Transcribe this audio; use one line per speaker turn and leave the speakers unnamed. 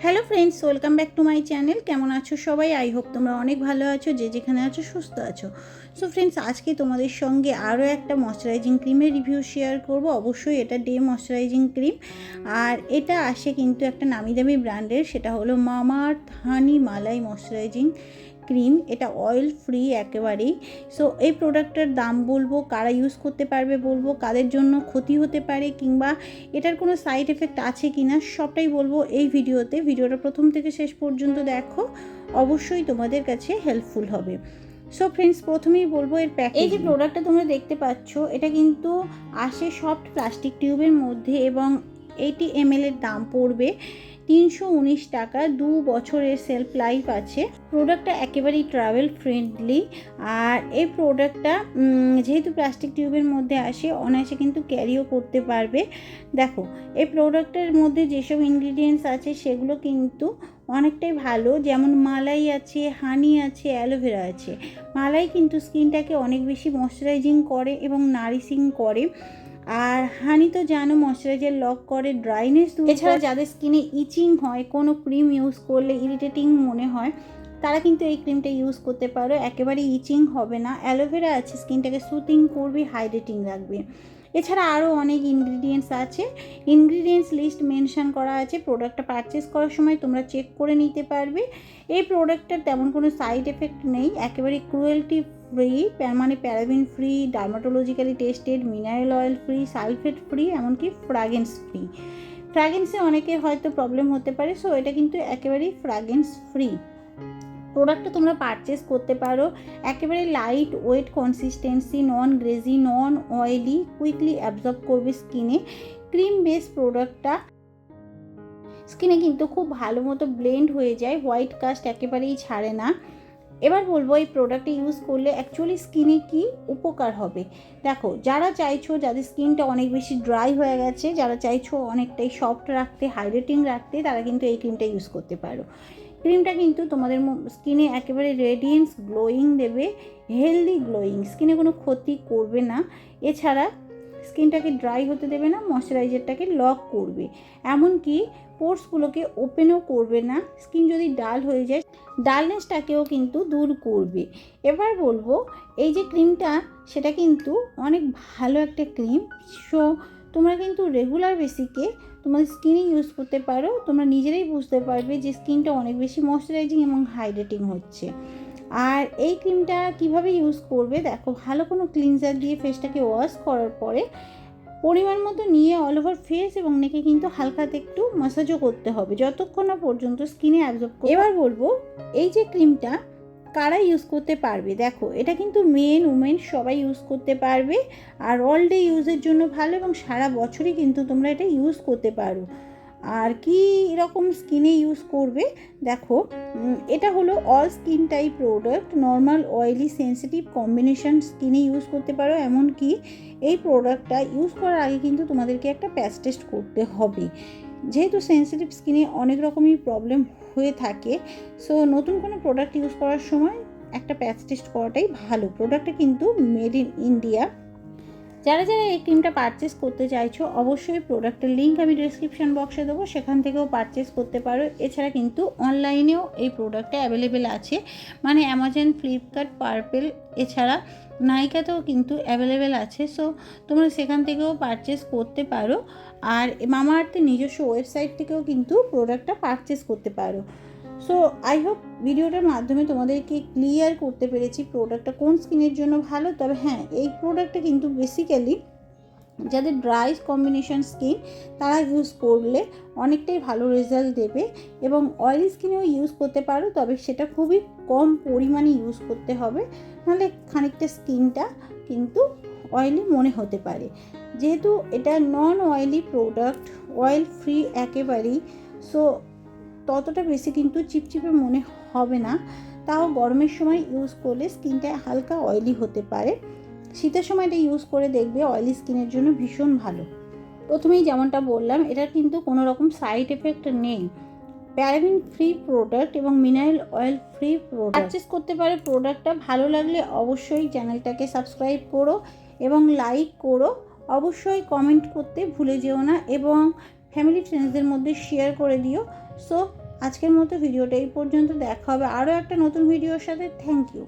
Hello friends, welcome back to my channel. কেমন আছো সবাই? আই হোপ তোমরা অনেক ভালো আছো, যে যেখানে আছো সুস্থ আছো। সো ফ্রেন্ডস, আজকে তোমাদের সঙ্গে আরও একটা ময়শ্চারাইজিং ক্রিমের রিভিউ শেয়ার করব। অবশ্যই এটা ডে ময়শ্চারাইজিং ক্রিম, আর এটা আসে কিন্তু একটা নামি দামি ব্র্যান্ডের, সেটা হলো মামাআর্থ হানি মালাই ময়শ্চারাইজিং ক্রিম। এটা অয়েল ফ্রি একেবারেই। সো এই প্রোডাক্টের দাম বলবো, কারা ইউজ করতে পারবে বলবো, কাদের জন্য ক্ষতি হতে পারে কিংবা এটার কোনো সাইড এফেক্ট আছে কি না সবটাই বলবো এই ভিডিওতে। ভিডিওটা প্রথম থেকে শেষ পর্যন্ত দেখো, অবশ্যই তোমাদের কাছে হেল্পফুল হবে। সো ফ্রেন্ডস, প্রথমেই বলবো এর প্যাকেজ। এই যে প্রোডাক্টটা তোমরা দেখতে পাচ্ছ, এটা কিন্তু আসে সফট প্লাস্টিক টিউবের মধ্যে এবং 80 ml এর দাম পড়বে 319 টাকা। 2 বছরের সেলফ লাইফ আছে। প্রোডাক্টটা একেবারেই ট্রাভেল ফ্রেন্ডলি, আর এই প্রোডাক্টটা যেহেতু প্লাস্টিক টিউবের মধ্যে আসে, অনায়াসে কিন্তু ক্যারিও করতে পারবে। দেখো, এই প্রোডাক্টের মধ্যে যেসব ইনগ্রিডিয়েন্টস আছে সেগুলো কিন্তু অনেকটাই ভালো। যেমন মালাই আছে, হানি আছে, অ্যালোভেরা আছে। মালাই কিন্তু স্কিনটাকে অনেক বেশি ময়শ্চারাইজিং করে এবং নারিশিং করে, আর হানি তো জানো ময়শ্চারাইজার লক করে, ড্রাইনেস দূর। এছাড়া যাদের স্কিনে ইচিং হয়, কোনো ক্রিম ইউজ করলে ইরিটেটিং মনে হয়, তারা কিন্তু এই ক্রিমটা ইউজ করতে পারো, একেবারে ইচিং হবে না। অ্যালোভেরা আছে, স্কিনটাকে সুথিং করবে, হাইড্রেটিং রাখবে। এছাড়া আরও অনেক ইনগ্রিডিয়েন্টস আছে, ইনগ্রিডিয়েন্টস লিস্ট মেনশন করা আছে। প্রোডাক্টটা পারচেস করার সময় তোমরা চেক করে নিতে পারবে। এই প্রোডাক্টটার তেমন কোনো সাইড এফেক্ট নেই, একেবারে ক্রুয়েলটি ফ্রি, মানে paraben free, dermatologically tested, mineral oil free, sulphate free, এমনকি ফ্র্যাগেন্স ফ্রি। ফ্র্যাগেন্সে অনেকের হয়তো প্রবলেম হতে পারে, সো এটা কিন্তু একেবারেই ফ্র্যাগেন্স ফ্রি। প্রোডাক্টটা তোমরা পারচেস করতে পারো। একেবারে লাইট ওয়েট কনসিস্টেন্সি, নন গ্রেজি, নন অয়েলি, কুইকলি অ্যাবজর্ব করবে স্কিনে। ক্রিম বেস প্রোডাক্টটা স্কিনে কিন্তু খুব ভালো মতো ব্লেন্ড হয়ে যায়, হোয়াইট কাস্ট একেবারেই ছাড়ে না। এবার বলবো এই প্রোডাক্টটা ইউজ করলে অ্যাকচুয়ালি স্কিনে কি উপকার হবে। দেখো, যারা চাইছো, যাদের স্কিনটা অনেক বেশি ড্রাই হয়ে গেছে, যারা চাইছো অনেকটাই সফট রাখতে, হাইড্রেটিং রাখতে, তারা কিন্তু এই ক্রিমটা ইউজ করতে পারো। ক্রিমটা কিন্তু তোমাদের স্কিনে একেবারে রেডিয়েন্স গ্লোয়িং দেবে, হেলদি গ্লোয়িং, স্কিনে কোনো ক্ষতি করবে না। এছাড়া স্কিনটাকে ড্রাই হতে দেবে না, ময়শ্চারাইজারটাকে লক করবে, এমনকি পোর্সগুলোকে ওপেনও করবে না। স্কিন যদি ডাল হয়ে যায়, ডালনেসটাকেও কিন্তু দূর করবে। এবার বলবো এই যে ক্রিমটা, সেটা কিন্তু অনেক ভালো একটা ক্রিম। সো তোমরা কিন্তু রেগুলার বেসিকে তোমাদের স্কিনে ইউজ করতে পারো। তোমরা নিজেরাই বুঝতে পারবে যে স্কিনটা অনেক বেশি ময়শ্চারাইজিং এবং হাইড্রেটিং হচ্ছে। আর এই ক্রিমটা কিভাবে ইউজ করবে, দেখো, ভালো কোনো ক্লিনজার দিয়ে ফেসটাকে ওয়াশ করার পরে পরিমাণ মতো নিয়ে অল ওভার ফেস এবং নেকে কিন্তু হালকাতে একটু ম্যাসাজও করতে হবে, যতক্ষণ না পর্যন্ত স্কিনে অ্যাবজর্ব করে। এবার বলবো এই যে ক্রিমটা কারা ইউজ করতে পারবে। দেখো, এটা কিন্তু মেন উমেন সবাই ইউজ করতে পারবে, আর অল ডে ইউজের জন্য ভালো, এবং সারা বছরই কিন্তু তোমরা এটা ইউজ করতে পারো। আর কি রকম স্কিনে ইউজ করবে, দেখো, এটা হলো all skin type product, normal, oily, sensitive combination স্কিনে ইউজ করতে পারো। এমনকি এই প্রোডাক্টটা ইউজ করার আগে কিন্তু তোমাদেরকে একটা প্যাচ টেস্ট করতে হবে, যেহেতু সেন্সিটিভ স্কিনে অনেক রকমই প্রবলেম হয়ে থাকে। সো নতুন কোনো প্রোডাক্ট ইউজ করার সময় একটা প্যাচ টেস্ট করাটাই ভালো। প্রোডাক্টটা কিন্তু মেড ইন ইন্ডিয়া। যারা যারা এই ক্রিমটা পারচেস করতে চাইছো, অবশ্যই প্রোডাক্টের লিঙ্ক আমি ডিসক্রিপশন বক্সে দেবো, সেখান থেকেও পারচেস করতে পারো। এছাড়া কিন্তু অনলাইনেও এই প্রোডাক্টটা অ্যাভেলেবেল আছে, মানে অ্যামাজন, ফ্লিপকার্ট, পার্পেল, এছাড়া নাইকাতেও কিন্তু অ্যাভেলেবেল আছে। সো তোমরা সেখান থেকেও পারচেস করতে পারো, আর মামাআর্থের নিজস্ব ওয়েবসাইট থেকেও কিন্তু প্রোডাক্টটা পারচেস করতে পারো। সো আই হোপ ভিডিওটার মাধ্যমে তোমাদেরকে ক্লিয়ার করতে পেরেছি প্রোডাক্টটা কোন স্কিনের জন্য ভালো। তবে হ্যাঁ, এই প্রোডাক্টটা কিন্তু বেসিক্যালি যাদের ড্রাই কম্বিনেশন স্কিন, তারা ইউজ করলে অনেকটাই ভালো রেজাল্ট দেবে, এবং অয়েলি স্কিনেও ইউজ করতে পারো, তবে সেটা খুবই কম পরিমাণে ইউজ করতে হবে, নাহলে খানিকটা স্কিনটা কিন্তু অয়েলি মনে হতে পারে। যেহেতু এটা নন অয়েলি প্রোডাক্ট, অয়েল ফ্রি একেবারেই, সো ততটা বেশি কিন্তু চিপচিপে মনে হবে না। তাও গরমের সময় ইউজ করলে স্কিনটা হালকা অয়েলি হতে পারে, শীতের সময় এটা ইউজ করে দেখবে, অয়েলি স্কিনের জন্য ভীষণ ভালো। প্রথমেই যেমনটা বললাম, এটার কিন্তু কোনো রকম সাইড এফেক্ট নেই, প্যারাবিন ফ্রি প্রোডাক্ট এবং mineral oil free product. Purchase করতে পারে প্রোডাক্টটা। ভালো লাগলে অবশ্যই চ্যানেলটাকে সাবস্ক্রাইব করো এবং লাইক করো। অবশ্যই কমেন্ট করতে ভুলে যেও না, এবং ফ্যামিলি ফ্রেন্ডসদের মধ্যে শেয়ার করে দিও। সো আজকের মতো ভিডিওটা এই পর্যন্ত, দেখা হবে আরও একটা নতুন ভিডিওর সাথে। Thank you.